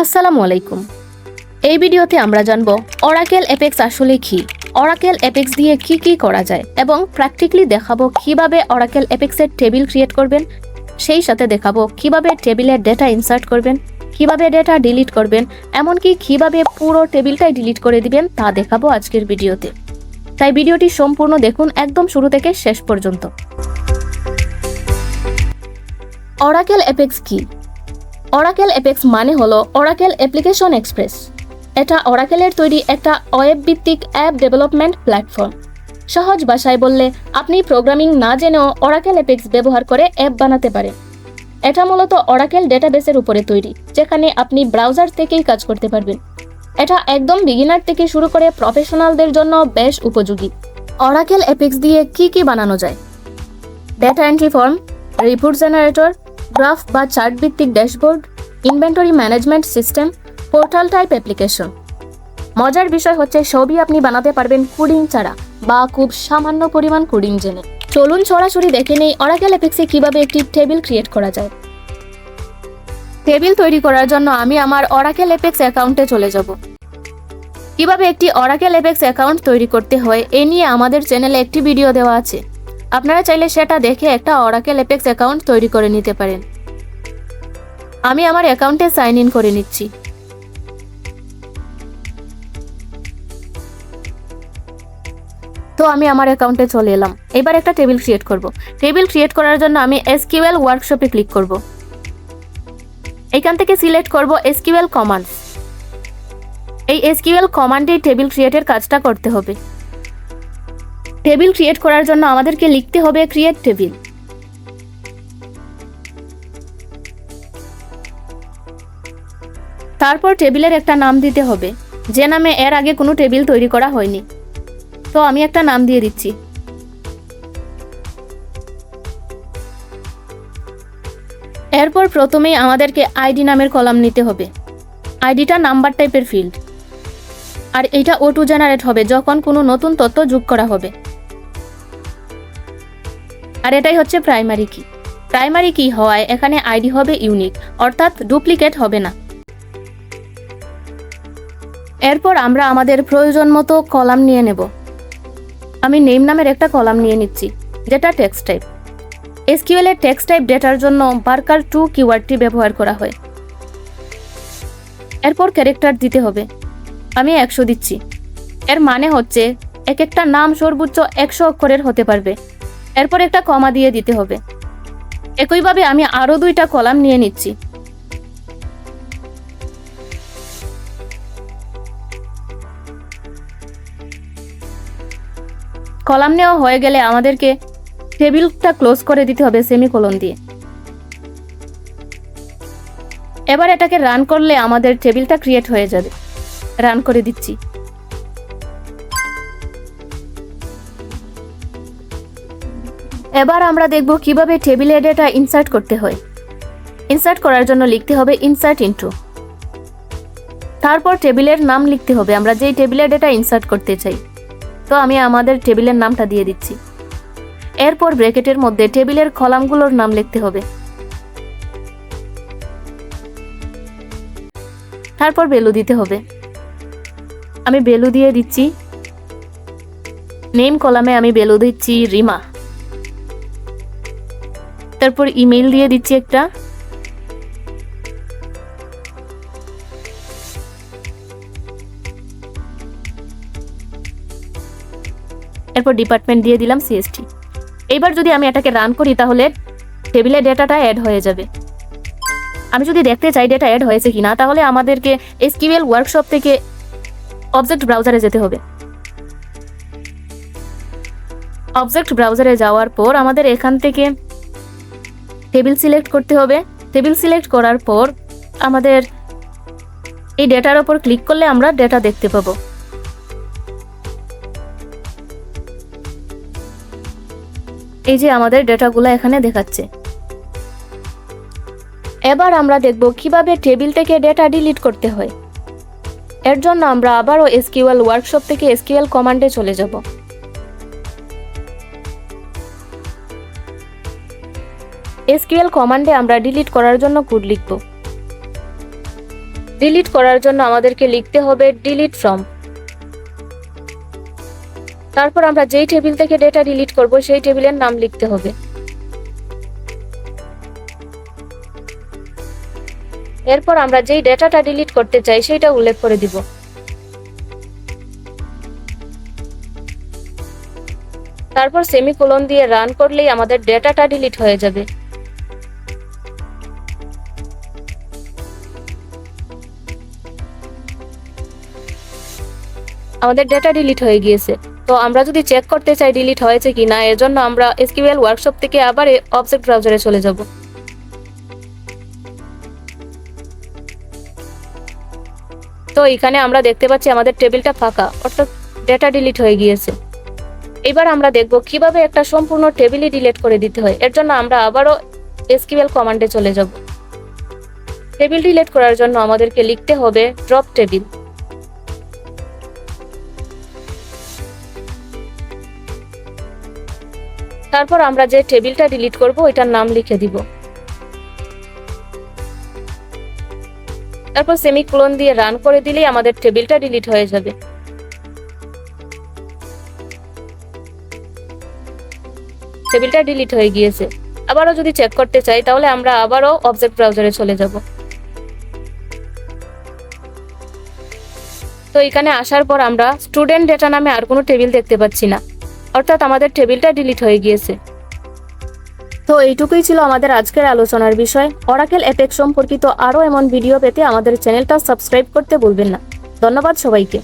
আসসালামু আলাইকুম। এই ভিডিওতে আমরা জানব অরাকেল অ্যাপেক্স আসলে কি, অরাকেল অ্যাপেক্স দিয়ে কি করা যায় এবং প্র্যাকটিক্যালি দেখাবো কিভাবে অরাকেল অ্যাপেক্সের টেবিল ক্রিয়েট করবেন। সেই সাথে দেখাবো কিভাবে টেবিলের ডেটা ইনসার্ট করবেন, কিভাবে ডেটা ডিলিট করবেন, এমনকি কিভাবে পুরো টেবিলটাই ডিলিট করে দিবেন তা দেখাবো আজকের ভিডিওতে। তাই ভিডিওটি সম্পূর্ণ দেখুন একদম শুরু থেকে শেষ পর্যন্ত। অরাকেল অ্যাপেক্স কি? অরাকেল অ্যাপেক্স মানে হলো অরাকেল অ্যাপ্লিকেশন এক্সপ্রেস। এটা অরাকেলের তৈরি একটা ওয়েব ভিত্তিক অ্যাপ ডেভেলপমেন্ট প্ল্যাটফর্ম। সহজ ভাষায় বললে আপনি প্রোগ্রামিং না জেনেও অরাকেল অ্যাপেক্স ব্যবহার করে অ্যাপ বানাতে পারেন। এটা মূলত অরাকেল ডেটাবেসের উপরে তৈরি, যেখানে আপনি ব্রাউজার থেকেই কাজ করতে পারবেন। এটা একদম বিগিনার থেকে শুরু করে প্রফেশনালদের জন্য বেশ উপযোগী। অরাকেল অ্যাপেক্স দিয়ে কি বানানো যায়? Data entry form, report generator, graph বা চার্ট ভিত্তিক dashboard, inventory management system, portal type application. মজার বিষয় হচ্ছে সবই আপনি বানাতে পারবেন কোডিং ছাড়া বা খুব সামান্য পরিমাণ কোডিং জেনে। চলুন সরাসরি দেখে নেই অরাকেল অ্যাপেক্সে কিভাবে একটি টেবিল ক্রিয়েট করা যায়। টেবিল তৈরি করার জন্য আমি আমার অরাকেল অ্যাপেক্স অ্যাকাউন্টে চলে যাব। কিভাবে একটি অরাকেল অ্যাপেক্স অ্যাকাউন্ট তৈরি করতে হয় এ নিয়ে আমাদের চ্যানেলে একটি ভিডিও দেওয়া আছে, আপনারা চাইলে সেটা দেখে একটা অরাকেল অ্যাপেক্স অ্যাকাউন্ট তৈরি করে নিতে পারেন। আমি আমার অ্যাকাউন্টে সাইন ইন করে নিচ্ছি। তো আমি আমার অ্যাকাউন্টে চলে এলাম। এবার একটা টেবিল ক্রিয়েট করব। টেবিল ক্রিয়েট করার জন্য আমি এসকিউএল ওয়ার্কশপে ক্লিক করব। এখান থেকে সিলেক্ট করব এসকিউএল কমান্ডস। এই এসকিউএল কমান্ডে টেবিল ক্রিয়েটের কাজটা করতে হবে। টেবিল ক্রিয়েট করার জন্য আমাদেরকে লিখতে হবে ক্রিয়েট টেবিল। তারপর টেবিলের একটা নাম দিতে হবে, যে নামে এর আগে কোনো টেবিল তৈরি করা হয়নি। তো আমি একটা নাম দিয়ে দিচ্ছি। এরপর প্রথমেই আমাদেরকে আইডি নামের কলাম নিতে হবে। আইডিটা নাম্বার টাইপের ফিল্ড, আর এটা অটো জেনারেট হবে যখন কোনো নতুন তথ্য যোগ করা হবে। আর এটাই হচ্ছে প্রাইমারি কি। প্রাইমারি কি হওয়ায় এখানে আইডি হবে ইউনিক, অর্থাৎ ডুপ্লিকেট হবে না। এরপর আমরা আমাদের প্রয়োজন মতো কলাম নিয়ে নেব। আমি নেম নামের একটা কলাম নিয়ে নিচ্ছি, যেটা টেক্সট টাইপ। এসকিউএল এর টেক্সট টাইপ ডেটার জন্য বার্কার2 কিওয়ার্ডটি ব্যবহার করা হয়। এরপর ক্যারেক্টার দিতে হবে। আমি 100 দিচ্ছি। এর মানে হচ্ছে এক একটা নাম সর্বোচ্চ 100 অক্ষরের হতে পারবে। এরপর একটা কমা দিয়ে দিতে হবে। একইভাবে আমি আরও 2টা কলাম নিয়ে নিচ্ছি। কলাম নেওয়া হয়ে গেলে আমাদেরকে টেবিলটা ক্লোজ করে দিতে হবে সেমিকোলন দিয়ে। এবার এটাকে রান করলে আমাদের টেবিলটা ক্রিয়েট হয়ে যাবে। রান করে দিচ্ছি। এবার আমরা দেখব কিভাবে টেবিলে ডেটা ইনসার্ট করতে হয়। ইনসার্ট করার জন্য লিখতে হবে ইনসার্ট ইনটু। তারপর টেবিলের নাম লিখতে হবে আমরা যেই টেবিলে ডেটা ইনসার্ট করতে চাই। তো আমি আমাদের টেবিলের নামটা দিয়ে দিচ্ছি। এরপর ব্র্যাকেটের মধ্যে টেবিলের কলামগুলোর নাম লিখতে হবে। তারপর ভ্যালু দিতে হবে। আমি ভ্যালু দিয়ে দিচ্ছি। নেম কলামে আমি ভ্যালু দিচ্ছি রিমা। তারপর ইমেইল দিয়ে দিচ্ছি একটা। এরপর ডিপার্টমেন্ট দিয়ে দিলাম সিএসটি। এইবার যদি আমি এটাকে রান করি তাহলে টেবিলে ডেটাটা অ্যাড হয়ে যাবে। আমি যদি দেখতে চাই ডেটা অ্যাড হয়েছে কিনা, তাহলে আমাদেরকে এসকিউএল ওয়ার্কশপ থেকে অবজেক্ট ব্রাউজারে যেতে হবে। অবজেক্ট ব্রাউজারে যাওয়ার পর আমাদের এখান থেকে টেবিল সিলেক্ট করতে হবে। টেবিল সিলেক্ট করার পর আমাদের এই ডেটার ওপর ক্লিক করলে আমরা ডেটা দেখতে পাবো। এই যে আমাদের ডেটাগুলো এখানে দেখাচ্ছে। এবার আমরা দেখব কিভাবে টেবিল থেকে ডেটা ডিলিট করতে হয়। এর জন্য আমরা আবারও এসকিউএল ওয়ার্কশপ থেকে এসকিউএল কমান্ডে চলে যাব। এসকিউএল কমান্ডে আমরা ডিলিট করার জন্য কোড লিখব। ডিলিট করার জন্য আমাদেরকে লিখতে হবে ডিলিট ফ্রম। তারপর আমরা যেই টেবিল থেকে ডেটা ডিলিট করব সেই টেবিলের নাম লিখতে হবে। এরপর আমরা যেই ডেটাটা ডিলিট করতে চাই সেটা উল্লেখ করে দিব। তারপর সেমিকোলন দিয়ে রান করলেই আমাদের ডেটাটা ডিলিট হয়ে যাবে। আমাদের ডেটা ডিলিট হয়ে গিয়েছে। তো আমরা যদি চেক করতে চাই ডিলিট হয়েছে কিনা, এর জন্য আমরা এসকিউএল ওয়ার্কশপ থেকে আবার অবজেক্ট ব্রাউজারে চলে যাব। তো এখানে আমরা দেখতে পাচ্ছি আমাদের টেবিলটা ফাঁকা, অর্থাৎ ডেটা ডিলিট হয়ে গিয়েছে। এবার আমরা দেখব কিভাবে একটা সম্পূর্ণ টেবিলই ডিলিট করে দিতে হয়। এর জন্য আমরা আবারও এসকিউএল কমান্ডে চলে যাব। টেবিল ডিলিট করার জন্য আমাদেরকে লিখতে হবে ড্রপ টেবিল। তারপর আমরা যে টেবিলটা ডিলিট করব ওইটার নাম লিখে দিব। তারপর সেমিকোলন দিয়ে রান করে দিলেই আমাদের টেবিলটা ডিলিট হয়ে যাবে। টেবিলটা ডিলিট হয়ে গিয়েছে। আবারও যদি চেক করতে চাই তাহলে আমরা আবারও অবজেক্ট ব্রাউজারে চলে যাব। তো এখানে আসার পর আমরা স্টুডেন্ট ডেটা নামে আর কোনো টেবিল দেখতে পাচ্ছি না, অর্থাৎ আমাদের টেবিলটা ডিলিট হয়ে গিয়েছে। তো এইটুকুই ছিল আমাদের আজকের আলোচনার বিষয়। অরাকেল অ্যাপেক্স সম্পর্কিত আরও এমন ভিডিও পেতে আমাদের চ্যানেলটা সাবস্ক্রাইব করতে ভুলবেন না। ধন্যবাদ সবাইকে।